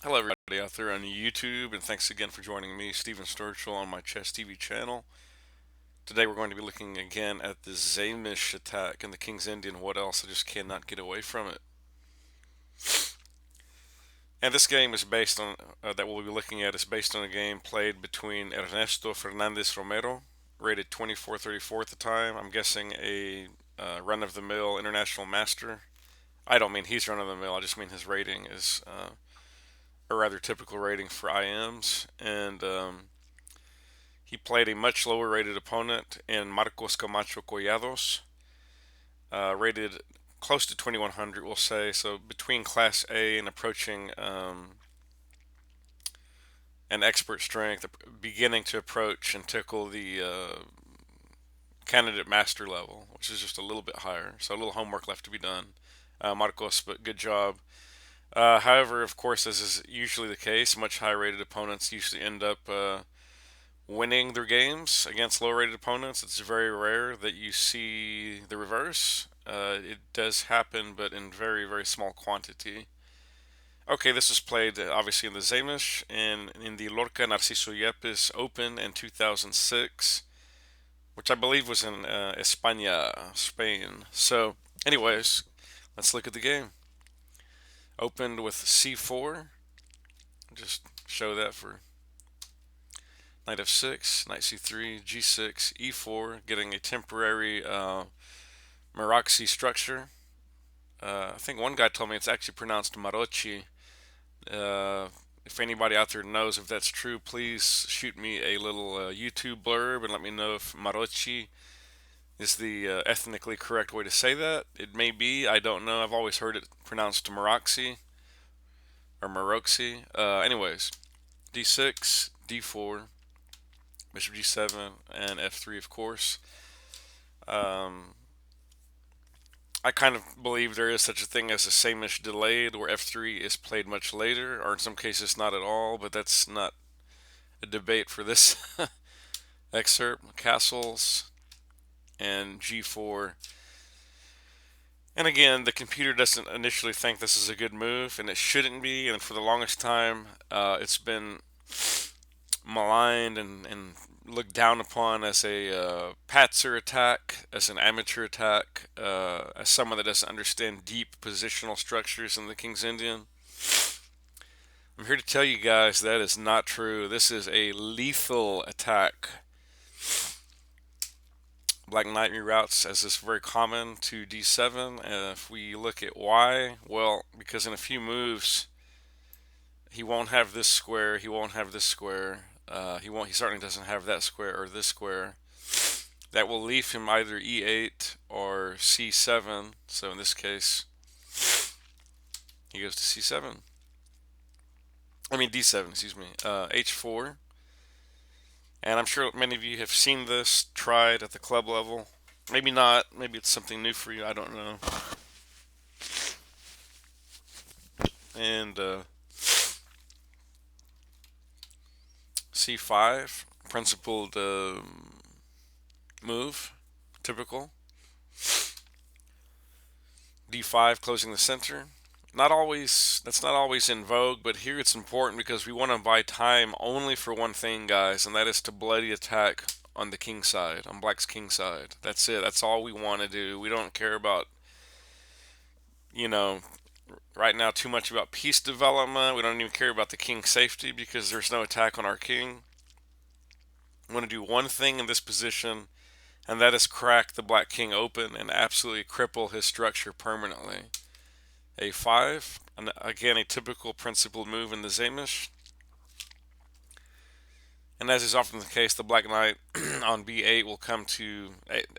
Hello, everybody out there on YouTube, and thanks again for joining me, Steven Sturgill, on my Chess TV channel. Today, we're going to be looking again at the Samisch attack and the King's Indian. What else? I just cannot get away from it. And this game is based on, that we'll be looking at, is based on a game played between Ernesto Fernandez Romero, rated 2434 at the time. I'm guessing a run of the mill international master. I don't mean he's run of the mill, I just mean his rating is a rather typical rating for IMs. And he played a much lower rated opponent in Marcos Camacho Collados, rated close to 2100, we'll say. So between Class A and approaching an expert strength, beginning to approach and tickle the candidate master level, which is just a little bit higher. So a little homework left to be done. Marcos, but good job. However, of course, as is usually the case, much higher rated opponents usually end up winning their games against low rated opponents. It's very rare that you see the reverse. It does happen, but in very, very small quantity. Okay, this was played obviously in the Samisch and in the Lorca Narciso Yepes Open in 2006, which I believe was in España, Spain. So, anyways, let's look at the game. Opened with c4. Just show that for knight f6, knight c3, g6, e4, getting a temporary Maroxy structure. I think one guy told me it's actually pronounced Marochi. Uh, if anybody out there knows if that's true, please shoot me a little YouTube blurb and let me know if Marochi is the ethnically correct way to say that. It may be, I don't know. I've always heard it pronounced Maroxy or Maroxy. Anyways, d6, d4, bishop g7, and f3, of course. I kind of believe there is such a thing as a Samish delayed, where f3 is played much later, or in some cases not at all, but that's not a debate for this excerpt. Castles and g4. And again, the computer doesn't initially think this is a good move, and it shouldn't be, and for the longest time, it's been maligned and looked down upon as a patzer attack, as an amateur attack, as someone that doesn't understand deep positional structures in the King's Indian. I'm here to tell you guys that is not true. This is a lethal attack. Black Knight reroutes, as is very common, to d7. If we look at why, well, because in a few moves, he won't have this square, he won't have this square, he certainly doesn't have that square or this square. That will leave him either e8 or c7. So in this case, he goes to c7. I mean d7, excuse me. H4. And I'm sure many of you have seen this, tried at the club level. Maybe not. Maybe it's something new for you. I don't know. And c5, principled move, typical. d5, closing the center. Not always, that's not always in vogue, but here it's important because we want to buy time only for one thing, guys, and that is to bloody attack on the king side, on black's king side. That's it. That's all we want to do. We don't care about, you know, right now too much about piece development. We don't even care about the king's safety because there's no attack on our king. We want to do one thing in this position, and that is crack the black king open and absolutely cripple his structure permanently. A5, and again a typical principled move in the Samisch. And as is often the case, the black knight on b8 will come to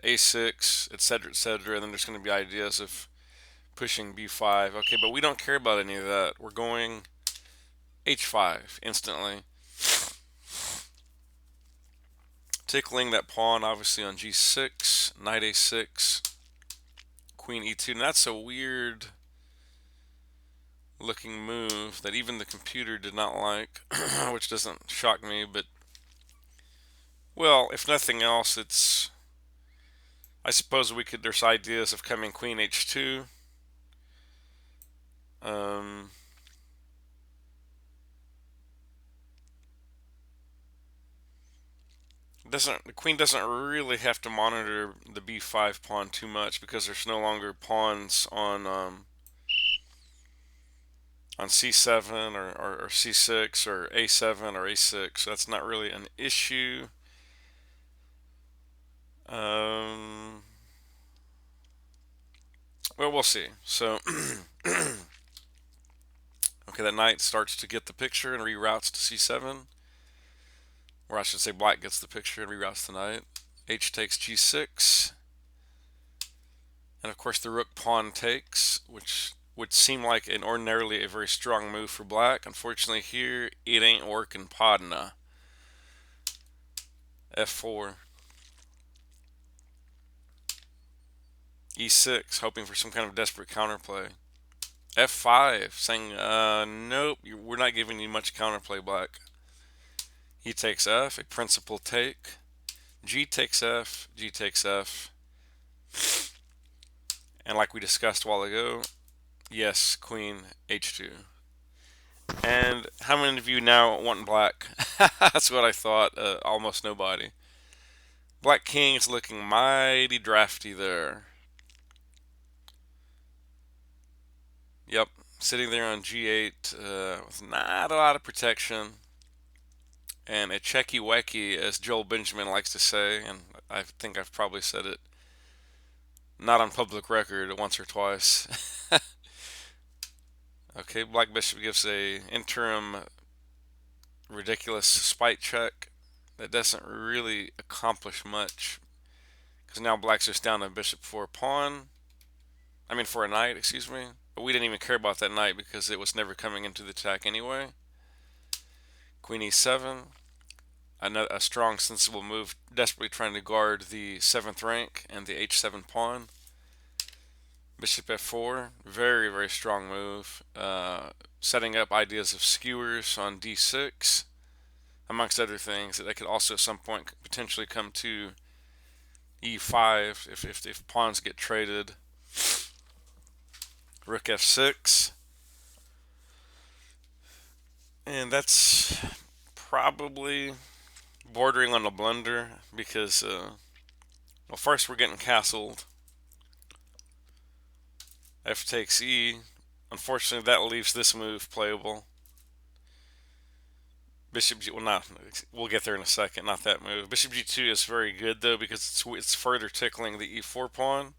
a6, etc., etc., and then there's going to be ideas of pushing b5. Okay, but we don't care about any of that. We're going h5 instantly. Tickling that pawn, obviously, on g6, knight a6, queen e2. And that's a weird looking move that even the computer did not like, which doesn't shock me, but well, if nothing else, it's, I suppose there's ideas of coming queen h2. doesn't the queen doesn't really have to monitor the b5 pawn too much because there's no longer pawns on c7 or c6 or a7 or a6. So that's not really an issue. Um, well, we'll see. So, okay, that knight starts to get the picture and reroutes to c7. Or I should say black gets the picture and reroutes the knight. H takes g6. And of course the rook pawn takes, which would seem like an ordinarily a very strong move for black. Unfortunately here, it ain't working podna. F4. E6, hoping for some kind of desperate counterplay. F5, saying, nope, we're not giving you much counterplay, black. He takes F, a principal take. G takes F, G takes F. And like we discussed a while ago, yes, queen H2. And how many of you now want black? That's what I thought. Almost nobody. Black king is looking mighty drafty there. Yep, sitting there on g8 with not a lot of protection. And a checky wecky, as Joel Benjamin likes to say, and I think I've probably said it not on public record once or twice. Okay, black bishop gives a interim ridiculous spite check that doesn't really accomplish much because now black's just down a bishop for a pawn. I mean for a knight, excuse me. But we didn't even care about that knight because it was never coming into the attack anyway. Queen e7. A strong, sensible move, desperately trying to guard the 7th rank and the h7 pawn. Bishop f4, very, very strong move. Setting up ideas of skewers on d6, amongst other things that could also at some point potentially come to e5 if pawns get traded. Rook f6. And that's probably bordering on a blunder because, well, first we're getting castled. F takes E. Unfortunately, that leaves this move playable. Bishop G. Well, not. We'll get there in a second. Not that move. Bishop G2 is very good though because it's further tickling the E4 pawn.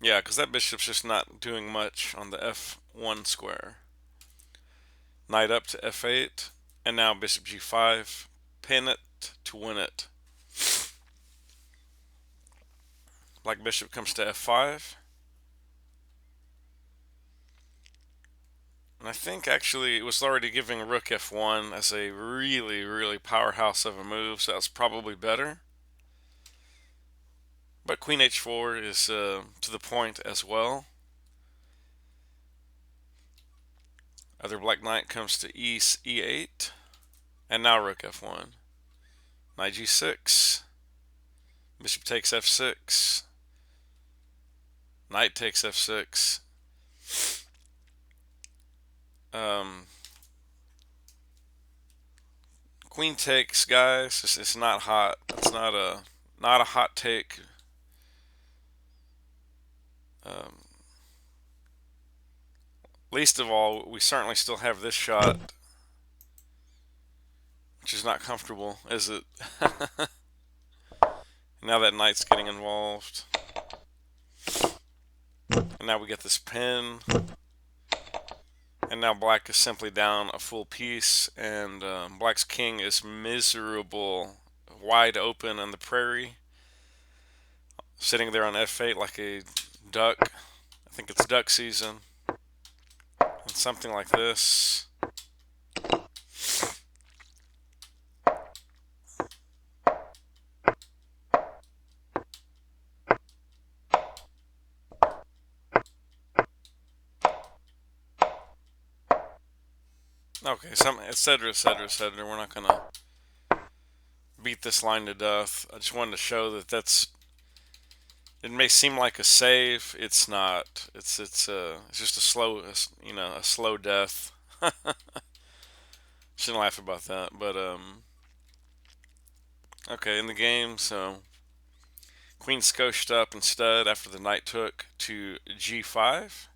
Yeah, because that bishop's just not doing much on the F1 square. Knight up to F8, and now Bishop G5. Pin it to win it. Black bishop comes to F5. And I think actually it was already giving Rook F1 as a really, really powerhouse of a move, so that's probably better. But Queen H4 is to the point as well. Other black knight comes to E8. And now Rook F1. Knight G6. Bishop takes F6. Knight takes F6. Queen takes, guys. It's not hot. It's not a hot take. Least of all, we certainly still have this shot, which is not comfortable, is it? Now that knight's getting involved. And now we get this pin. And now black is simply down a full piece, and black's king is miserable, wide open on the prairie, sitting there on f8 like a duck. I think it's duck season. And something like this. Okay, etc., etc., etc. We're not gonna beat this line to death. I just wanted to show that it may seem like a save. It's not. It's just a slow, a slow death. Shouldn't laugh about that, but okay, in the game, so queen scoshed up instead after the knight took to g5.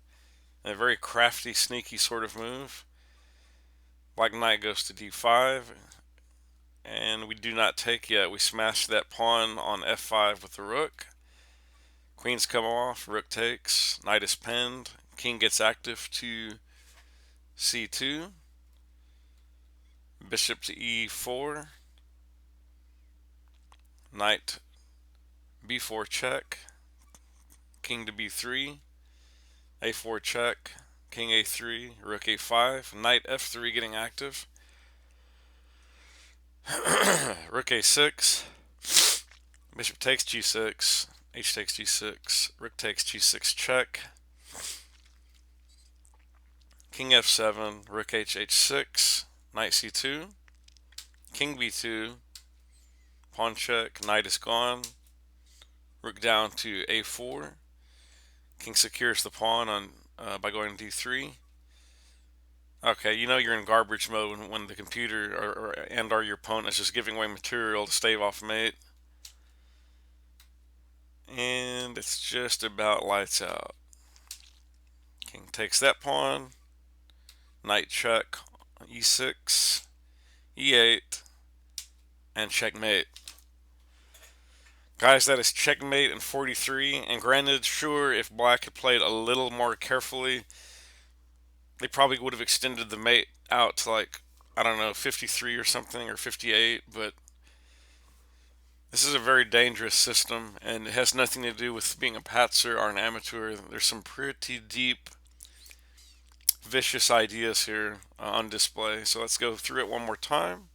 A very crafty, sneaky sort of move. Black knight goes to d5, and we do not take yet. We smash that pawn on f5 with the rook. Queens come off, rook takes, knight is pinned, king gets active to c2, bishop to e4, knight b4 check, king to b3, a4 check, king a3, rook a5, knight f3 getting active, rook a6, bishop takes g6, h takes g6, rook takes g6 check, king f7, rook h6, knight c2, king b2, pawn check, knight is gone, rook down to a4, king secures the pawn on by going to d3. Okay, you know you're in garbage mode when the computer or your opponent is just giving away material to stave off mate. And it's just about lights out. King takes that pawn, knight check, e6, e8, and checkmate. Guys, that is checkmate in 43. And granted, sure, if black had played a little more carefully, they probably would have extended the mate out to like, I don't know, 53 or something, or 58. But this is a very dangerous system, and it has nothing to do with being a patzer or an amateur. There's some pretty deep, vicious ideas here on display. So let's go through it one more time.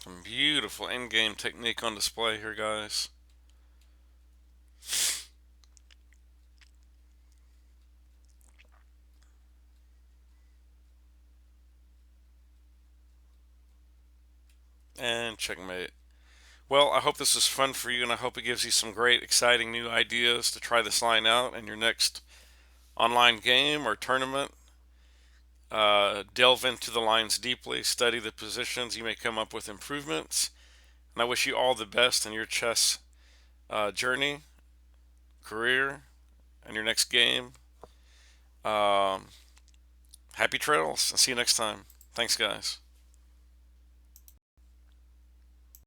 Some beautiful in-game technique on display here, guys. And checkmate. Well, I hope this was fun for you, and I hope it gives you some great, exciting new ideas to try this line out in your next online game or tournament. Delve into the lines deeply, study the positions. You may come up with improvements. And I wish you all the best in your chess journey, career, and your next game. Um, Happy trails, and see you next time. Thanks, guys.